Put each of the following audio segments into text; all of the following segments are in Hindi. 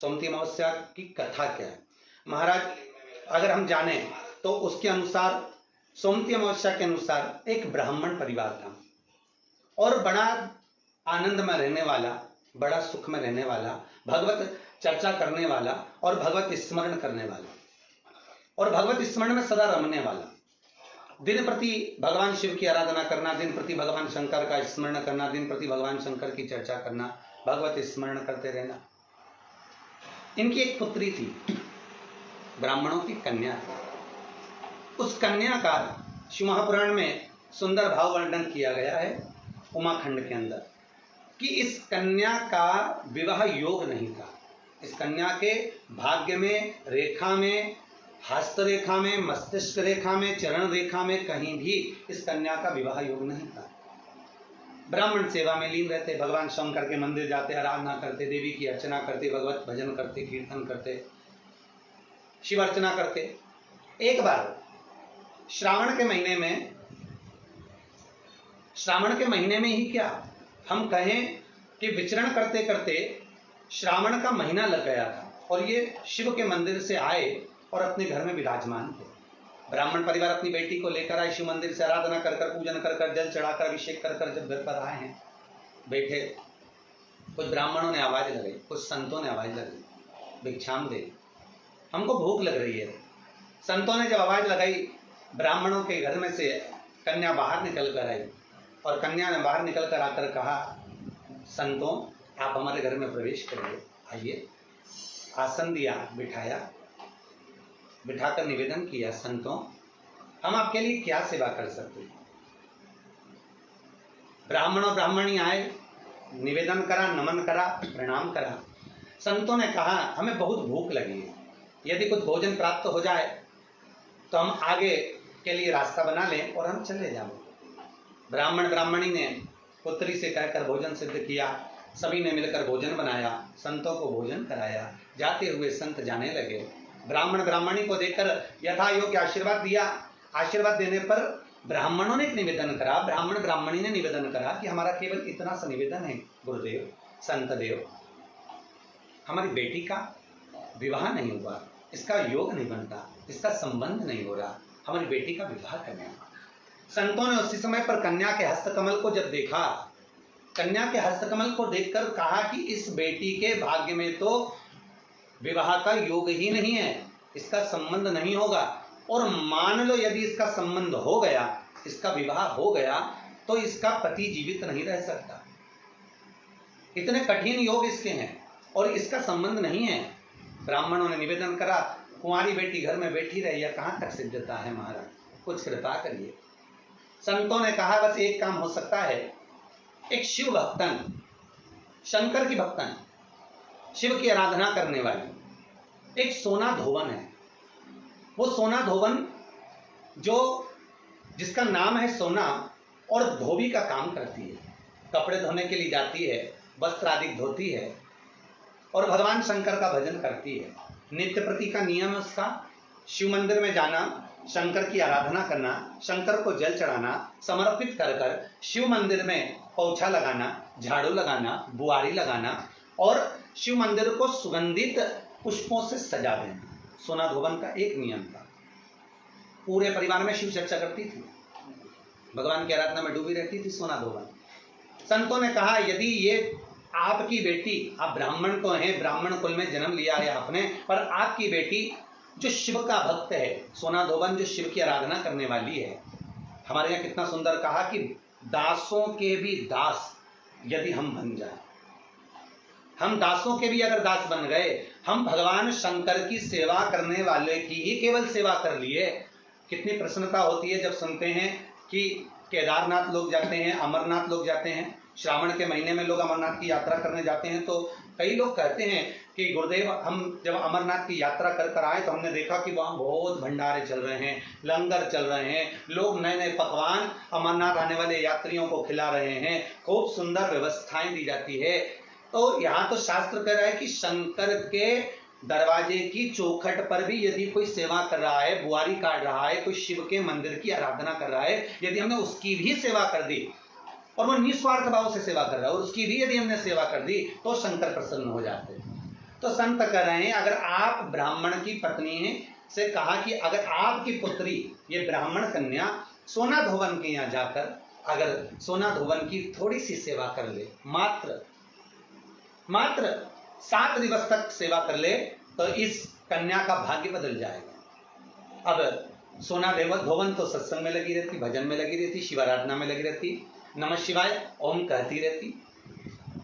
सोमवती अमावस्या की कथा क्या है महाराज, अगर हम जाने तो उसके अनुसार सोमवती अमावस्या के अनुसार एक ब्राह्मण परिवार था और बड़ा आनंद में रहने वाला, बड़ा सुख में रहने वाला, भगवत चर्चा करने वाला और भगवत स्मरण करने वाला और भगवत स्मरण में सदा रमने वाला, दिन प्रति भगवान शिव की आराधना करना, दिन प्रति भगवान शंकर का स्मरण करना, दिन प्रति भगवान शंकर की चर्चा करना, भगवत स्मरण करते रहना। इनकी एक पुत्री थी, ब्राह्मणों की कन्या थी। उस कन्या का शिव महापुराण में सुंदर भाव वर्णन किया गया है उमाखंड के अंदर कि इस कन्या का विवाह योग नहीं था। इस कन्या के भाग्य में, रेखा में, हस्त रेखा में, मस्तिष्क रेखा में, चरण रेखा में कहीं भी इस कन्या का विवाह योग नहीं था। ब्राह्मण सेवा में लीन रहते, भगवान शंकर के मंदिर जाते, आराधना करते, देवी की अर्चना करते, भगवत भजन करते, कीर्तन करते, शिव अर्चना करते। एक बार श्रावण के महीने में ही क्या हम कहें कि विचरण करते करते श्रावण का महीना लग गया था और ये शिव के मंदिर से आए और अपने घर में विराजमान थे। ब्राह्मण परिवार अपनी बेटी को लेकर आए, शिव मंदिर से आराधना कर कर, पूजन कर कर, जल चढ़ाकर, अभिषेक कर कर जब घर पर आए हैं, बैठे, कुछ ब्राह्मणों ने आवाज लगाई, कुछ संतों ने आवाज लगाई, भिक्षाम दे, हमको भूख लग रही है। संतों ने जब आवाज लगाई, ब्राह्मणों के घर में से कन्या बाहर निकल कर आई और कन्या ने बाहर निकल कर आकर कहा, संतों आप हमारे घर में प्रवेश करिए, आइए। आसन दिया, बिठाया, बिठाकर निवेदन किया, संतों हम आपके लिए क्या सेवा कर सकते हैं। ब्राह्मण और ब्राह्मणी आए, निवेदन करा, नमन करा, प्रणाम करा। संतों ने कहा हमें बहुत भूख लगी है, यदि कुछ भोजन प्राप्त हो जाए तो हम आगे के लिए रास्ता बना लें और हम चले जाएं। ब्राह्मण ब्राह्मणी ने पुत्री से कहकर भोजन सिद्ध किया, सभी ने मिलकर भोजन बनाया, संतों को भोजन कराया। जाते हुए संत जाने लगे। ब्राह्मण ब्राह्मणी को देखकर यथा योग्य आशीर्वाद दिया। आशीर्वाद देने पर ब्राह्मणों ने निवेदन करा, ब्राह्मण ब्राह्मणी ने निवेदन करा कि हमारा केवल इतना सा निवेदन है गुरुदेव, संत देव, हमारी बेटी का विवाह नहीं हुआ, इसका योग नहीं बनता, इसका संबंध नहीं हो रहा, हमारी बेटी का विवाह करना। संतों ने उसी समय पर कन्या के हस्तकमल को जब देखा, कन्या के हस्तकमल को देखकर कहा कि इस बेटी के भाग्य में तो विवाह का योग ही नहीं है, इसका संबंध नहीं होगा, और मान लो यदि इसका संबंध हो गया, इसका विवाह हो गया, तो इसका पति जीवित नहीं रह सकता। इतने कठिन योग इसके हैं और इसका संबंध नहीं है। ब्राह्मणों ने निवेदन करा, कुंवारी बेटी घर में बैठी रही, यह कहां तक सिद्धता है महाराज, कुछ कृपा करिए। संतों ने कहा बस एक काम हो सकता है, एक शिव भक्तन, शंकर की भक्तन, शिव की आराधना करने वाली एक सोना धोवन है। वो सोना धोवन जो जिसका नाम है सोना और धोबी का काम करती है, कपड़े धोने के लिए जाती है, वस्त्र आदि धोती है और भगवान शंकर का भजन करती है। नित्य प्रति का नियम है उसका, शिव मंदिर में जाना, शंकर की आराधना करना, शंकर को जल चढ़ाना, समर्पित कर कर शिव मंदिर में पोछा लगाना, झाड़ू लगाना, बुआरी लगाना और शिव मंदिर को सुगंधित पुष्पों से सजा देना। सोना धोवन का एक नियम था। पूरे परिवार में शिव चर्चा करती थी, भगवान की आराधना में डूबी रहती थी सोना धोवन। संतों ने कहा यदि ये आपकी बेटी, आप ब्राह्मण को हैं, ब्राह्मण कुल में जन्म लिया है आपने, पर आपकी बेटी जो शिव का भक्त है, सोना धोवन जो शिव की आराधना करने वाली है, हमारे यहाँ कितना सुंदर कहा कि दासों के भी दास यदि हम बन जाए, हम दासों के भी अगर दास बन गए, हम भगवान शंकर की सेवा करने वाले की ही केवल सेवा कर लिए। कितनी प्रसन्नता होती है जब सुनते हैं कि केदारनाथ लोग जाते हैं, अमरनाथ लोग जाते हैं, श्रावण के महीने में लोग अमरनाथ की यात्रा करने जाते हैं, तो कई लोग कहते हैं कि गुरुदेव हम जब अमरनाथ की यात्रा कर कर आए तो हमने देखा कि वहाँ बहुत भंडारे चल रहे हैं, लंगर चल रहे हैं, लोग नए नए पकवान अमरनाथ आने वाले यात्रियों को खिला रहे हैं, खूब सुंदर व्यवस्थाएं दी जाती है। तो यहाँ तो शास्त्र कह रहा है कि शंकर के दरवाजे की चौखट पर भी यदि कोई सेवा कर रहा है, बुआरी काट रहा है, कोई शिव के मंदिर की आराधना कर रहा है, यदि हमने उसकी भी सेवा कर दी और वो निस्वार्थ भाव से सेवा कर रहा है और उसकी भी यदि हमने सेवा कर दी तो शंकर प्रसन्न हो जाते हैं। तो संत कह रहे हैं अगर आप ब्राह्मण की पत्नी हैं से कहा कि अगर आपकी पुत्री ये ब्राह्मण कन्या सोना धोवन के यहाँ जाकर अगर सोना धोवन की थोड़ी सी सेवा कर ले, मात्र 7 दिवस तक सेवा कर ले, तो इस कन्या का भाग्य बदल जाएगा। अब सोना धोवन तो सत्संग में लगी रहती, भजन में लगी रहती, शिवाराधना में लगी रहती, नमः शिवाय ओम कहती रहती,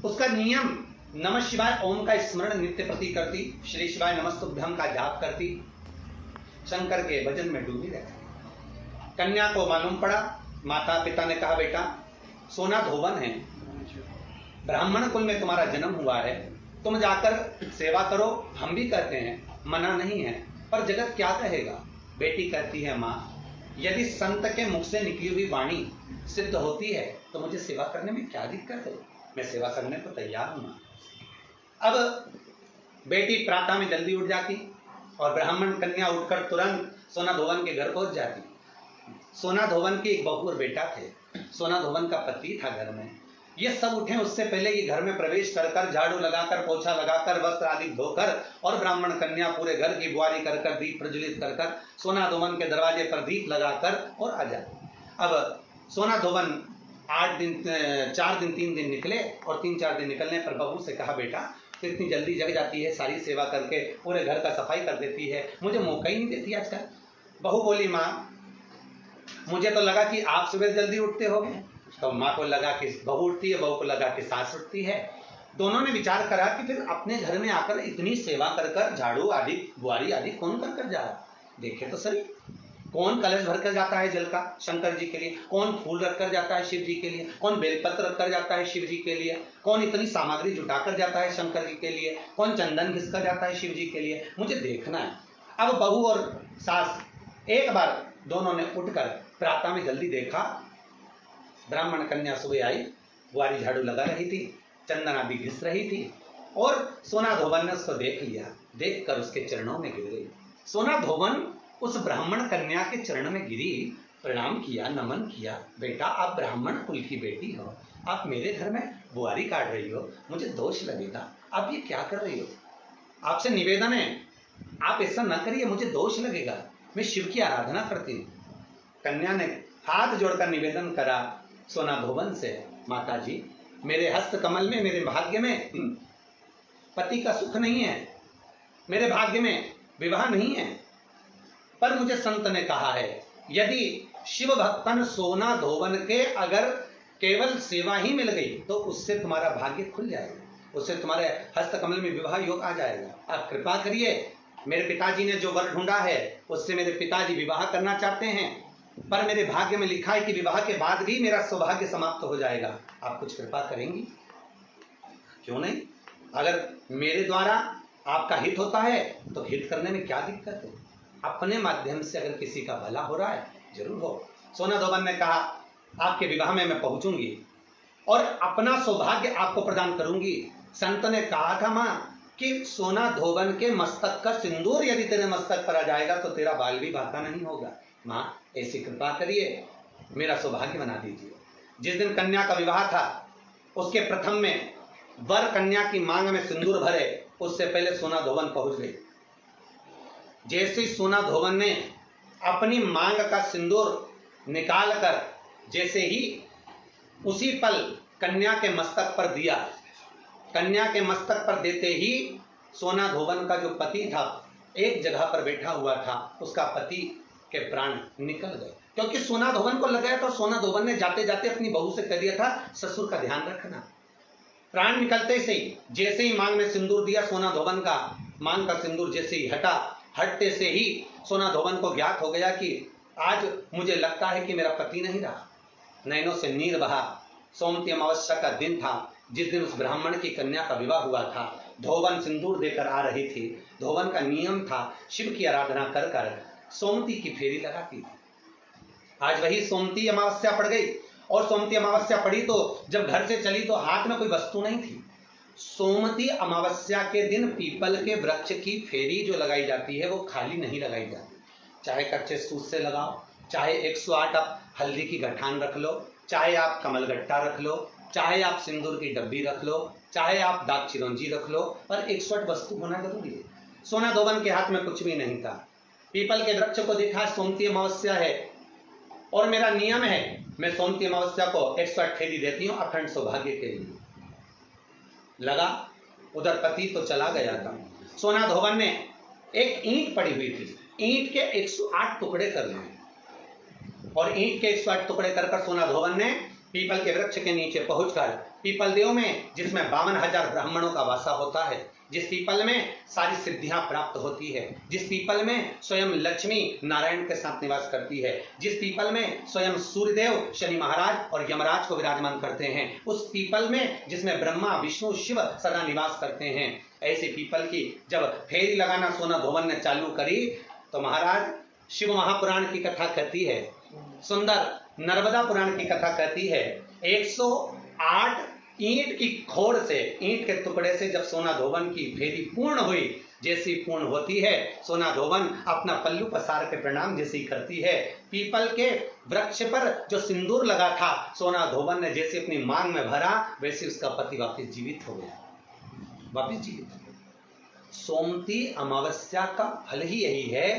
उसका नियम नमः शिवाय ओम का स्मरण नित्य प्रति करती, श्री शिवाय नमस्तुभ्यम का जाप करती, शंकर के भजन में डूबी रहती। कन्या को मालूम पड़ा, माता पिता ने कहा बेटा सोना धोवन है, ब्राह्मण कुल में तुम्हारा जन्म हुआ है, तुम जाकर सेवा करो, हम भी कहते हैं, मना नहीं है, पर जगत क्या कहेगा। बेटी कहती है माँ यदि संत के मुख से निकली हुई वाणी सिद्ध होती है तो मुझे सेवा करने में क्या दिक्कत है, मैं सेवा करने को तैयार हूं। अब बेटी प्रातः में जल्दी उठ जाती और ब्राह्मण कन्या उठकर तुरंत सोना धोवन के घर पहुंच जाती। सोना धोवन की एक बहू और बेटा थे, सोना धोवन का पति था घर में। ये सब उठे उससे पहले ये घर में प्रवेश कर झाड़ू लगाकर, पोछा लगाकर, वस्त्र आदि धोकर और ब्राह्मण कन्या पूरे घर की बुआरी कर दीप प्रज्वलित कर सोना धोवन के दरवाजे पर दीप लगाकर और आ जाती। अब सोना धोवन 4 दिन 3 दिन निकले और 3-4 दिन निकलने पर बहू से कहा बेटा तो इतनी जल्दी जग जाती है, सारी सेवा करके पूरे घर का सफाई कर देती है, मुझे मौका ही नहीं देती आजकल। बहू बोली माँ मुझे तो लगा कि आप सुबह जल्दी उठते होगे। तो माँ को लगा कि बहू उठती है, बहू को लगा कि सास उठती है। दोनों ने विचार करा कि फिर अपने घर में आकर इतनी सेवा कर झाड़ू आदि बुआरी आदि कौन कर जा रहा, देखे तो सही, कौन कलश भर कर जाता है जल का शंकर जी के लिए, कौन फूल रख कर जाता है शिव जी के लिए, कौन बेलपत्र रख कर जाता है शिव जी के लिए, कौन इतनी सामग्री जुटाकर जाता है शंकर जी के लिए, कौन चंदन घिस कर जाता है शिव जी के लिए, मुझे देखना है। अब बहू और सास एक बार दोनों ने उठकर प्रातः में जल्दी देखा, ब्राह्मण कन्या सुबह आई, बुआरी झाड़ू लगा रही थी, चंदन आदि घिस रही थी और सोना धोवन ने उसको देख लिया, देखकर उसके चरणों में गिर गई। सोना धोवन उस ब्राह्मण कन्या के चरण में गिरी, प्रणाम किया, नमन किया, बेटा आप ब्राह्मण कुल की बेटी हो, आप मेरे घर में बुआरी काट रही हो, मुझे दोष लगेगा, आप ये क्या कर रही हो, आपसे निवेदन है आप ऐसा न करिए, मुझे दोष लगेगा, मैं शिव की आराधना करती हूँ। कन्या ने हाथ जोड़कर निवेदन करा सोना धोवन से, माता जी मेरे हस्त कमल में, मेरे भाग्य में पति का सुख नहीं है, मेरे भाग्य में विवाह नहीं है, पर मुझे संत ने कहा है यदि शिव भक्तन सोना धोवन के अगर केवल सेवा ही मिल गई तो उससे तुम्हारा भाग्य खुल जाएगा, उससे तुम्हारे हस्त कमल में विवाह योग आ जाएगा। आप कृपा करिए, मेरे पिताजी ने जो वर ढूंढा है उससे मेरे पिताजी विवाह करना चाहते हैं, पर मेरे भाग्य में लिखा है कि विवाह के बाद भी मेरा सौभाग्य समाप्त हो जाएगा, आप कुछ कृपा करेंगी? क्यों नहीं, अगर मेरे द्वारा आपका हित होता है तो हित करने में क्या दिक्कत है, अपने माध्यम से अगर किसी का भला हो रहा है जरूर हो। सोना धोवन ने कहा आपके विवाह में मैं पहुंचूंगी और अपना सौभाग्य आपको प्रदान करूंगी। संत ने कहा था मां कि सोना धोवन के मस्तक का सिंदूर यदि तेरे मस्तक पर आ जाएगा तो तेरा बाल भी बाका नहीं होगा, मां ऐसी कृपा करिए, मेरा सौभाग्य बना दीजिए। जिस दिन कन्या का विवाह था उसके प्रथम में वर कन्या की मांग में सिंदूर भरे, उससे पहले सोना धोवन पहुंच गई। जैसे ही सोना धोवन ने अपनी मांग का सिंदूर निकालकर जैसे ही उसी पल कन्या के मस्तक पर दिया, कन्या के मस्तक पर देते ही सोना धोवन का जो पति था एक जगह पर बैठा हुआ था, उसका पति के प्राण निकल गए, क्योंकि सोना धोवन को लगाया तो सोना धोवन ने जाते जाते अपनी बहू से कह दिया था ससुर का ध्यान रखना। प्राण निकलते से ही जैसे ही मांग में सिंदूर दिया, सोना धोवन का मांग का सिंदूर जैसे ही हटा, हटते से ही सोना धोवन को ज्ञात हो गया कि आज मुझे लगता है कि मेरा पति नहीं रहा। नैनों से नीर बहा। सोमती अमावस्या का दिन था जिस दिन उस ब्राह्मण की कन्या का विवाह हुआ था। धोवन सिंदूर देकर आ रही थी। धोवन का नियम था शिव की आराधना कर कर सोमती की फेरी लगाती थी। आज वही सोमती अमावस्या पड़ गई और सोमती अमावस्या पड़ी तो जब घर से चली तो हाथ में कोई वस्तु नहीं थी। सोमती अमावस्या के दिन पीपल के वृक्ष की फेरी जो लगाई जाती है वो खाली नहीं लगाई जाती। चाहे कच्चे सूत से लगाओ, चाहे 108 आप हल्दी की गठान रख लो, चाहे आप कमलगट्टा रख लो, चाहे आप सिंदूर की डब्बी रख लो, चाहे आप दाग चिरौंजी रख लो, पर 108 वस्तु होना जरूरी है। सोना धोबन के हाथ में कुछ भी नहीं था। पीपल के वृक्ष को देखा, सोमती अमावस्या है और मेरा नियम है मैं सोमती अमावस्या को 108 फेरी देती हूँ अखंड सौभाग्य के लिए। लगा, उधर पति तो चला गया था। सोना धोबन ने एक ईंट पड़ी हुई थी, ईंट के 108 टुकड़े कर लिए और ईंट के 108 टुकड़े कर सोना धोबन ने पीपल के वृक्ष के नीचे पहुंचकर पीपल देव में, जिसमें 52,000 ब्राह्मणों का वासा होता है, जिस पीपल में सारी सिद्धियां प्राप्त होती है, जिस पीपल में स्वयं लक्ष्मी नारायण के साथ निवास करती है, जिस पीपल में स्वयं सूर्यदेव शनि महाराज और यमराज को विराजमान करते हैं, उस पीपल में जिसमें ब्रह्मा विष्णु शिव सदा निवास करते हैं, ऐसे पीपल की जब फेरी लगाना सोना धोबन ने चालू करी तो महाराज शिव महापुराण की कथा कहती है, सुंदर नर्मदा पुराण की कथा कहती है, 108 ईंट की खोड़ से, ईंट के टुकड़े से जब सोना धोबन की फेरी पूर्ण हुई, जैसी पूर्ण होती है सोना धोबन अपना पल्लू पसार के प्रणाम जैसी करती है। पीपल के वृक्ष पर जो सिंदूर लगा था सोना धोबन ने जैसे अपनी मांग में भरा, वैसे उसका पति वापिस जीवित हो गया, वापिस जीवित हो गया। सोमती अमावस्या का फल ही यही है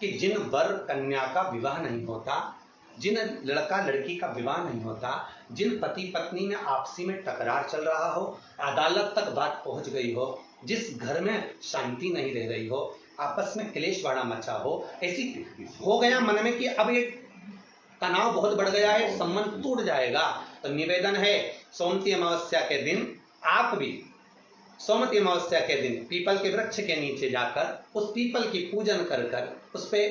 कि जिन वर कन्या का विवाह नहीं होता, जिन लड़का लड़की का विवाह नहीं होता, जिन पति पत्नी में आपसी में टकरार चल रहा हो, अदालत तक बात पहुंच गई हो, जिस घर में शांति नहीं रह रही हो, आपस में क्लेश बड़ा मचा हो, ऐसी हो गया मन में कि अब ये तनाव बहुत बढ़ गया है, संबंध टूट जाएगा, तो निवेदन है सोमती अमावस्या के दिन आप भी सोमती अमावस्या के दिन पीपल के वृक्ष के नीचे जाकर उस पीपल की पूजन कर कर उस पे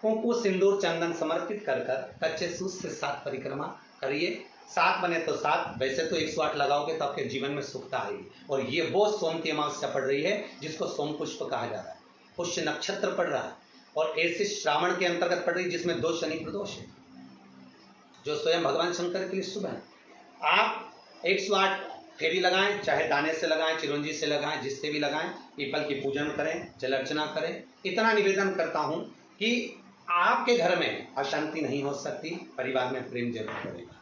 कुंकु सिंदूर चंदन समर्पित कर कर कच्चे सूत से 7 परिक्रमा करिए। 7 बने तो 7, वैसे तो 108 लगाओगे तो आपके जीवन में सुखता आएगी। और ये वो सोमती अमावस्या पड़ रही है जिसको सोम पुष्प कहा जा रहा है, पुष्य नक्षत्र पड़ रहा है और ऐसे श्रावण के अंतर्गत पड़ रही है जिसमें 2 शनि प्रदोष है, जो स्वयं भगवान शंकर के लिए शुभ है। आप 108 फेरी लगाएं, चाहे दाने से लगाएं, चिरौंजी से लगाएं, जिससे भी लगाएं, पीपल की पूजन करें, जल अर्चना करें। इतना निवेदन करता हूं कि आपके घर में अशांति नहीं हो सकती, परिवार में प्रेम जरूर बढ़ेगा।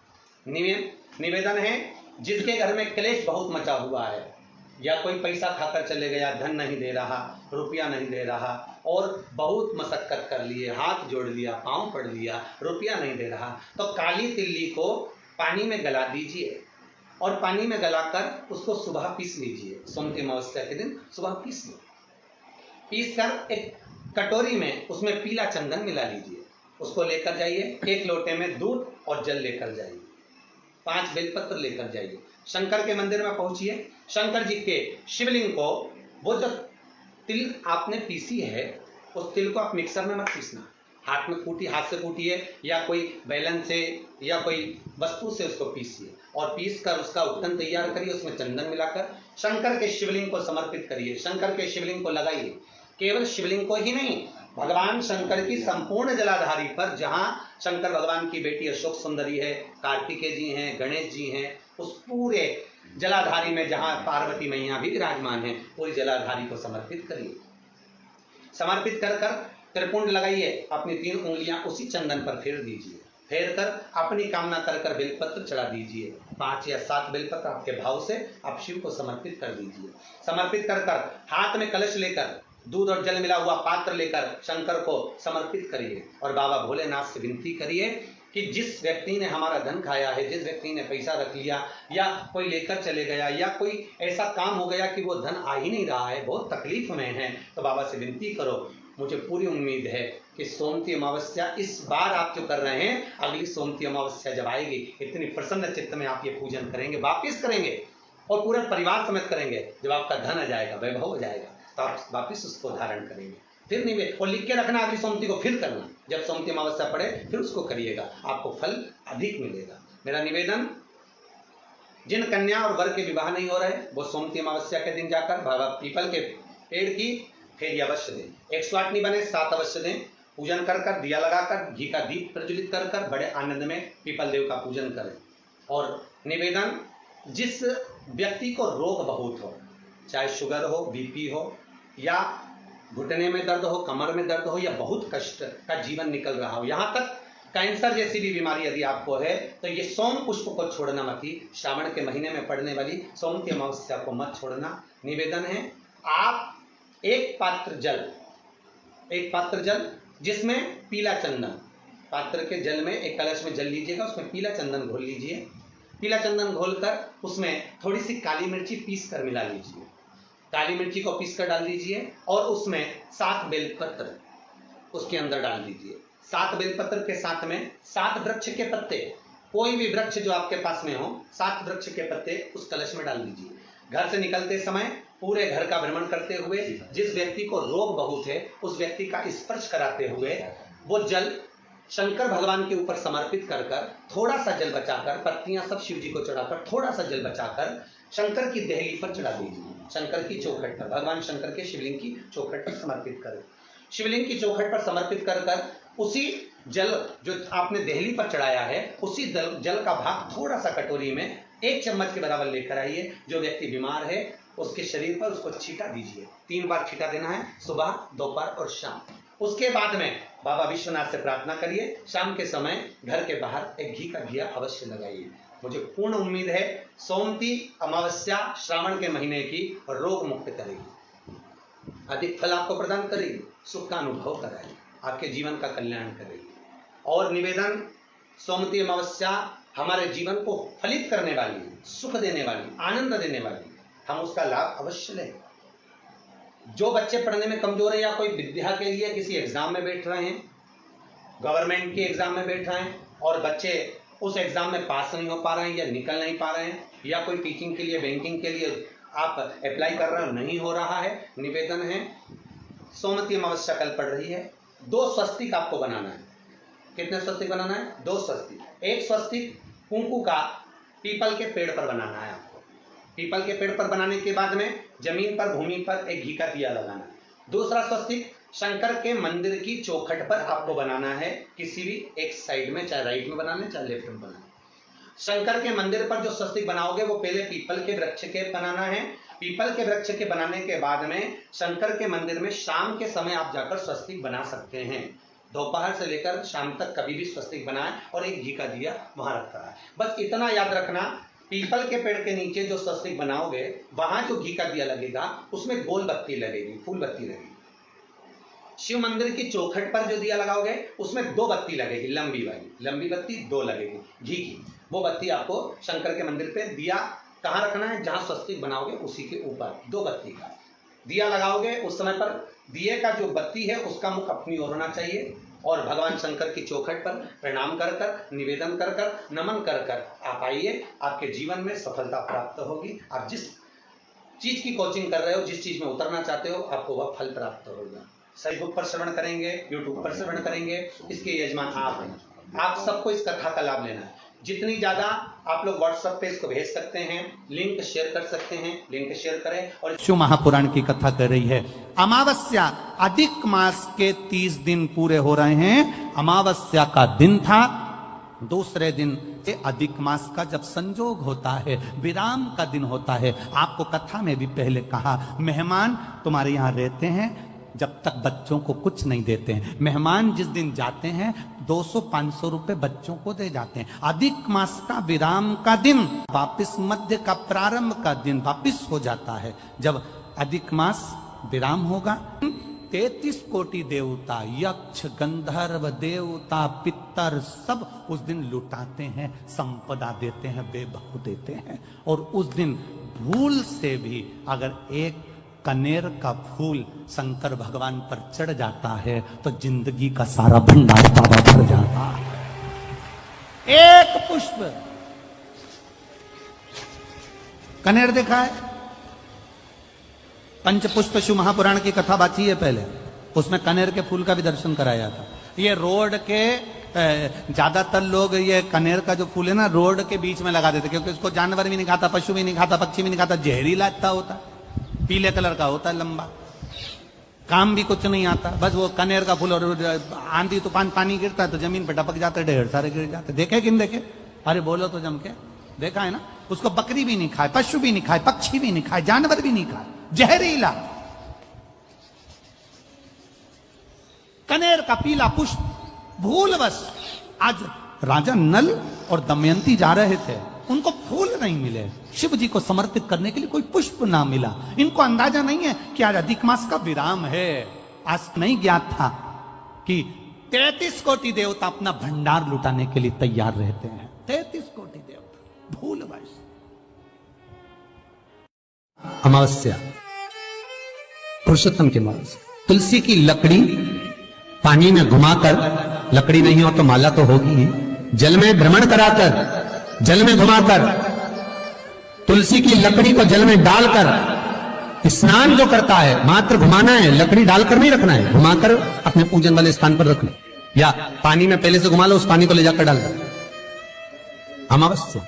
निवेदन है जिसके घर में क्लेश बहुत मचा हुआ है, या कोई पैसा खाकर चले गया, धन नहीं दे रहा, रुपया नहीं दे रहा और बहुत मशक्कत कर लिए, हाथ जोड़ लिया, पांव पड़ लिया, रुपया नहीं दे रहा, तो काली तिल्ली को पानी में गला दीजिए और पानी में गलाकर उसको सुबह पीस लीजिए। सोमती अमावस्या के दिन सुबह पीस लो, पीस कर एक कटोरी में उसमें पीला चंदन मिला लीजिए, उसको लेकर जाइए, 1 लोटे में दूध और जल लेकर जाइए, 5 बेलपत्र लेकर जाइए, शंकर के मंदिर में पहुंचिए, शंकर जी के शिवलिंग को, वो जो तिल आपने पीसी है उस तिल को आप मिक्सर में मत पीसना, हाथ में कूटी, हाथ से कूटिए या कोई बैलन से या कोई वस्तु से उसको पीसिए और पीस कर उसका उत्तन तैयार करिए, उसमें चंदन मिलाकर शंकर के शिवलिंग को समर्पित करिए, शंकर के शिवलिंग को लगाइए। केवल शिवलिंग को ही नहीं, भगवान शंकर की संपूर्ण जलाधारी पर, जहां शंकर भगवान की बेटी अशोक सुंदरी है, कार्तिकेय जी हैं, गणेश जी हैं, उस पूरे जलाधारी में जहां पार्वती मैया भी विराजमान है, पूरी जलाधारी को समर्पित करिए। समर्पित कर कर त्रिपुंड लगाइए, अपनी 3 उंगलियां उसी चंदन पर फेर दीजिए, फेर कर अपनी कामना कर कर बेलपत्र चढ़ा दीजिए, 5 या 7 बेलपत्र आपके भाव से आप शिव को समर्पित कर दीजिए। समर्पित कर कर हाथ में कलश लेकर, दूध और जल मिला हुआ पात्र लेकर शंकर को समर्पित करिए और बाबा भोलेनाथ से विनती करिए कि जिस व्यक्ति ने हमारा धन खाया है, जिस व्यक्ति ने पैसा रख लिया या कोई लेकर चले गया या कोई ऐसा काम हो गया कि वो धन आ ही नहीं रहा है, बहुत तकलीफ में है, तो बाबा से विनती करो। मुझे पूरी उम्मीद है कि सोमती अमावस्या इस बार आप जो कर रहे हैं, अगली सोमती अमावस्या जब आएगी, इतनी प्रसन्न चित्त में आप ये पूजन करेंगे, वापिस करेंगे और पूरे परिवार समेत करेंगे। जब आपका धन आ जाएगा, वैभव हो जाएगा, तो आप वापिस उसको धारण करेंगे। फिर निवेद और लिख के रखना, अगली सोमती को फिर करना, जब सोमती अमावस्या पड़े फिर उसको करिएगा, आपको फल अधिक मिलेगा। मेरा निवेदन, जिन कन्या और वर के विवाह नहीं हो रहे, वो सोमती अमावस्या के दिन जाकर बाबा पीपल के पेड़ की फेरी अवश्य दें। 108 नहीं बने 7 अवश्य दें। पूजन कर कर, दिया लगाकर, घी का दीप प्रज्वलित कर कर बड़े आनंद में पीपल देव का पूजन करें। और निवेदन, जिस व्यक्ति को रोग बहुत हो, चाहे शुगर हो, बीपी हो या घुटने में दर्द हो, कमर में दर्द हो या बहुत कष्ट का जीवन निकल रहा हो, यहाँ तक कैंसर जैसी भी बीमारी यदि आपको है तो ये सोम पुष्प को छोड़ना मत ही, श्रावण के महीने में पड़ने वाली सोमवती अमावस्या को मत छोड़ना। निवेदन है आप एक पात्र जल जिसमें पीला चंदन, पात्र के जल में एक कलश में जल लीजिएगा, उसमें पीला चंदन घोल लीजिए। पीला चंदन घोलकर उसमें थोड़ी सी काली मिर्ची पीस कर मिला लीजिए, काली मिर्ची को पीस कर डाल दीजिए और उसमें 7 बेलपत्र उसके अंदर डाल दीजिए। 7 बेलपत्र के साथ में 7 वृक्ष के पत्ते, कोई भी वृक्ष जो आपके पास में हो, 7 वृक्ष के पत्ते उस कलश में डाल दीजिए। घर से निकलते समय पूरे घर का भ्रमण करते हुए जिस व्यक्ति को रोग बहुत है उस व्यक्ति का स्पर्श कराते हुए वो जल शंकर भगवान के ऊपर समर्पित कर थोड़ा सा जल बचाकर, पत्तियां सब शिव जी को चढ़ाकर थोड़ा सा जल बचाकर शंकर की देहली पर चढ़ा दीजिए, शंकर की चौखट पर, भगवान शंकर के शिवलिंग की चौखट पर समर्पित करें। शिवलिंग की चौखट पर समर्पित कर उसी जल जो आपने देहली पर चढ़ाया है उसी जल का भाग थोड़ा सा कटोरी में 1 चम्मच के बराबर लेकर आइए। जो व्यक्ति बीमार है उसके शरीर पर उसको छींटा दीजिए। 3 बार छींटा देना है, सुबह, दोपहर और शाम। उसके बाद में बाबा विश्वनाथ से प्रार्थना करिए। शाम के समय घर के बाहर एक घी का दिया अवश्य लगाइए। मुझे पूर्ण उम्मीद है सोमवती अमावस्या श्रावण के महीने की रोग मुक्त करेगी, अधिक फल आपको प्रदान करेगी, सुख का अनुभव कराएगी, आपके जीवन का कल्याण करेगी। और निवेदन, सोमवती अमावस्या हमारे जीवन को फलित करने वाली, सुख देने वाली, आनंद देने वाली, हम उसका लाभ अवश्य लें। जो बच्चे पढ़ने में कमजोर है या कोई विद्या के लिए किसी एग्जाम में बैठ रहे हैं, गवर्नमेंट के एग्जाम में बैठ रहे हैं और बच्चे उस एग्जाम में पास नहीं हो पा रहे हैं या निकल नहीं पा रहे हैं, या कोई टीचिंग के लिए, बैंकिंग के लिए आप अप्लाई कर रहे हो, नहीं हो रहा है, निवेदन है सोमवती अमावस्या कल पड़ रही है, 2 स्वस्तिक आपको बनाना है। कितने स्वस्तिक बनाना है? 2 स्वस्तिक। एक स्वस्तिक कुंकू का पीपल के पेड़ पर बनाना है आपको। पीपल के पेड़ पर बनाने के बाद में जमीन पर, भूमि पर एक घी का दिया लगाना है। दूसरा स्वस्तिक शंकर के मंदिर की चौखट पर आपको बनाना है, किसी भी एक साइड में, चाहे राइट में बनाना है चाहे लेफ्ट में बनाना है। शंकर के मंदिर पर जो स्वस्तिक बनाओगे वो पहले पीपल के वृक्ष के बनाना है। पीपल के वृक्ष के बनाने के बाद में शंकर के मंदिर में शाम के समय आप जाकर स्वस्तिक बना सकते हैं। दोपहर से लेकर शाम तक कभी भी स्वस्तिक बनाएं और एक घी का दिया वहां रखा है। बस इतना याद रखना, पीपल के पेड़ के नीचे जो स्वस्तिक बनाओगे वहां जो घी का दिया लगेगा उसमें गोल बत्ती लगेगी, फूल बत्ती लगेगी। शिव मंदिर की चौखट पर जो दिया लगाओगे उसमें 2 बत्ती लगेगी, लंबी वाली, लंबी बत्ती 2 लगेगी घी की। वो बत्ती आपको शंकर के मंदिर पे दिया कहाँ रखना है? जहां स्वस्तिक बनाओगे उसी के ऊपर 2 बत्ती का दिया लगाओगे। उस समय पर दिए का जो बत्ती है उसका मुख अपनी ओर होना चाहिए और भगवान शंकर की चौखट पर प्रणाम कर निवेदन कर नमन कर आप आइए। आपके जीवन में सफलता प्राप्त होगी। आप जिस चीज की कोचिंग कर रहे हो, जिस चीज में उतरना चाहते हो, आपको वह फल प्राप्त होगा। फेसबुक पर श्रवण करेंगे, यूट्यूब पर श्रवण करेंगे, इसके यजमान आप हैं। आप सबको इस कथा का लाभ लेना है। जितनी ज्यादा आप लोग व्हाट्सएप पे इसको भेज सकते हैं, लिंक शेयर कर सकते हैं, लिंक शेयर करें। और शिव महापुराण की कथा कर रही है। अमावस्या, अधिक मास के 30 दिन पूरे हो रहे हैं। अमावस्या का दिन था, दूसरे दिन अधिक मास का जब संजोग होता है, विराम का दिन होता है। आपको कथा में भी पहले कहा, मेहमान तुम्हारे यहाँ रहते हैं जब तक बच्चों को कुछ नहीं देते हैं। मेहमान जिस दिन जाते हैं 200-500 रुपए बच्चों को दे जाते हैं। अधिक मास का विराम का दिन, वापिस मध्य का प्रारंभ का दिन वापिस हो जाता है। जब अधिक मास विराम होगा, 33 कोटि देवता, यक्ष, गंधर्व, देवता, पितर सब उस दिन लुटाते हैं, संपदा देते हैं, बेबहू देते हैं। और उस दिन भूल से भी अगर एक कनेर का फूल शंकर भगवान पर चढ़ जाता है तो जिंदगी का सारा भंडार बाबा भर जाता है। एक पुष्प, कनेर देखा है? पंचपुष्प शिव महापुराण की कथा बाची है पहले, उसमें कनेर के फूल का भी दर्शन कराया था। ये रोड के ज्यादातर लोग ये कनेर का जो फूल है ना, रोड के बीच में लगा देते, क्योंकि उसको जानवर भी नहीं खाता, पशु भी नहीं खाता, पक्षी भी नहीं खाता, जहरीला इतना होता, पीले कलर का होता है, लंबा, काम भी कुछ नहीं आता। बस वो कनेर का फूल, और आंधी तूफान पानी गिरता है तो जमीन पे टपक जाते, ढेर सारे गिर जाते। देखे कि नहीं देखे? अरे बोलो तो जम के, देखा है ना? उसको बकरी भी नहीं खाए, पशु भी नहीं खाए, पक्षी भी नहीं खाए, जानवर भी नहीं खाए, जहरीला। कनेर का पीला पुष्प भूलवश आज राजा नल और दमयंती जा रहे थे, उनको फूल नहीं मिले, शिव जी को समर्पित करने के लिए कोई पुष्प ना मिला। इनको अंदाजा नहीं है कि आज अधिक मास का विराम है। आज नहीं ज्ञात था कि 33 कोटि देवता अपना भंडार लुटाने के लिए तैयार रहते हैं। 33 कोटि देवता भूल बस। अमावस्या, पुरुषोत्तम की अमावस्या। तुलसी की लकड़ी पानी में घुमाकर, लकड़ी नहीं हो तो माला तो होगी ही, जल में भ्रमण कराकर, जल में घुमाकर, तुलसी की लकड़ी को जल में डालकर स्नान जो करता है, मात्र घुमाना है, लकड़ी डालकर नहीं रखना है, घुमाकर अपने पूजन वाले स्थान पर रख लो, या पानी में पहले से घुमा लो, उस पानी को ले जाकर डाल दो। अमावस्या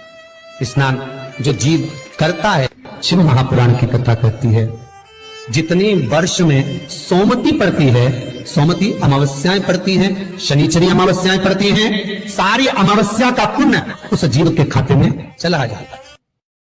स्नान जो जीव करता है, शिव महापुराण की कथा कहती है, जितनी वर्ष में सोमती पड़ती है, सोमती अमावस्याएं पड़ती हैं, शनिचरी अमावस्याएं पड़ती हैं, सारी अमावस्या का पुण्य उस जीव के खाते में चला जाता है।